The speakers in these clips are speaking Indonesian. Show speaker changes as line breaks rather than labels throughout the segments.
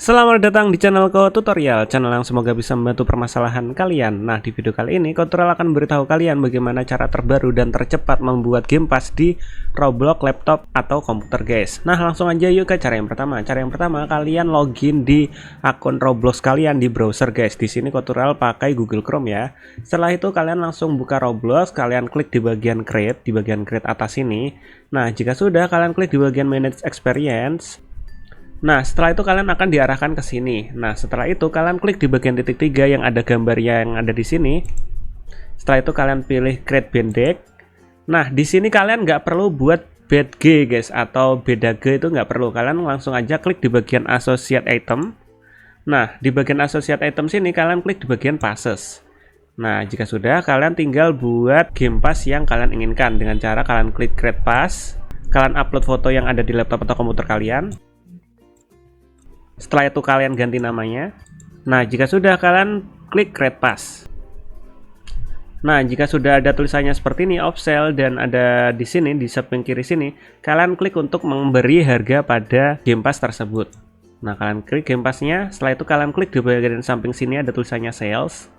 Selamat datang di channel Tutorial, channel yang semoga bisa membantu permasalahan kalian. Nah, di video kali ini Tutorial akan memberitahu kalian bagaimana cara terbaru dan tercepat membuat game pass di Roblox laptop atau komputer, guys. Nah, langsung aja yuk ke cara yang pertama. Cara yang pertama, kalian login di akun Roblox kalian di browser, guys. Di sini Tutorial pakai Google Chrome ya. Setelah itu kalian langsung buka Roblox, kalian klik di bagian create, atas ini. Nah, jika sudah, kalian klik di bagian manage experience. Nah, setelah itu kalian akan diarahkan ke sini. Nah, setelah itu kalian klik di bagian titik 3 yang ada gambar yang ada di sini. Setelah itu kalian pilih create band deck. Nah, di sini kalian nggak perlu buat bed G, guys, atau beda G itu nggak perlu. Kalian langsung aja klik di bagian associate item. Nah, di bagian associate item sini kalian klik di bagian passes. Nah, jika sudah, kalian tinggal buat game pass yang kalian inginkan dengan cara kalian klik create pass. Kalian upload foto yang ada di laptop atau komputer kalian. Setelah itu kalian ganti namanya. Nah, jika sudah, kalian klik create pass. Nah, jika sudah ada tulisannya seperti ini offsale dan ada di sini di samping kiri sini, kalian klik untuk memberi harga pada game pass tersebut. Nah, kalian klik game passnya. Setelah itu kalian klik di bagian samping sini ada tulisannya sales.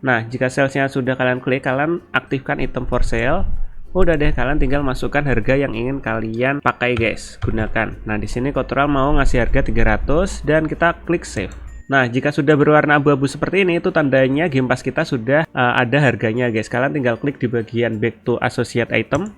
Nah, jika salesnya sudah kalian klik, kalian aktifkan item for sale. Udah deh, kalian tinggal masukkan harga yang ingin kalian pakai, guys, gunakan. Nah, di sini Tutorial mau ngasih harga 300 dan kita klik save. Nah, jika sudah berwarna abu-abu seperti ini, itu tandanya game pass kita sudah ada harganya, guys. Kalian tinggal klik di bagian back to associate item.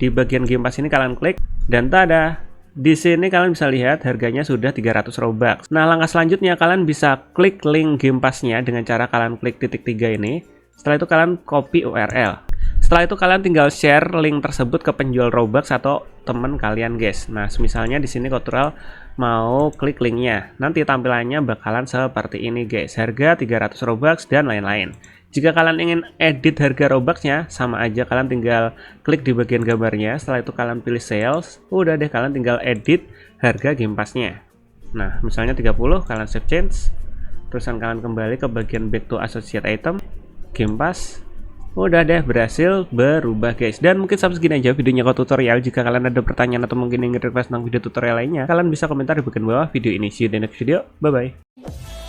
Di bagian game pass ini kalian klik dan tada. Di sini kalian bisa lihat harganya sudah 300 Robux. Nah, langkah selanjutnya kalian bisa klik link game passnya dengan cara kalian klik titik 3 ini. Setelah itu kalian copy URL. Setelah itu kalian tinggal share link tersebut ke penjual Robux atau teman kalian, guys. Nah, misalnya di sini Tutorial mau klik linknya. Nanti tampilannya bakalan seperti ini, guys. Harga 300 Robux dan lain-lain. Jika kalian ingin edit harga Robuxnya, sama aja kalian tinggal klik di bagian gambarnya. Setelah itu kalian pilih sales. Udah deh, kalian tinggal edit harga game passnya. Nah, misalnya 30, kalian save change. Terusan kalian kembali ke bagian back to associate item, game pass. Udah deh, berhasil berubah, guys. Dan mungkin sampai segini aja videonya Tutorial. Jika kalian ada pertanyaan atau mungkin ingin request tentang video tutorial lainnya, kalian bisa komentar di bagian bawah video ini. See you in the next video. Bye bye.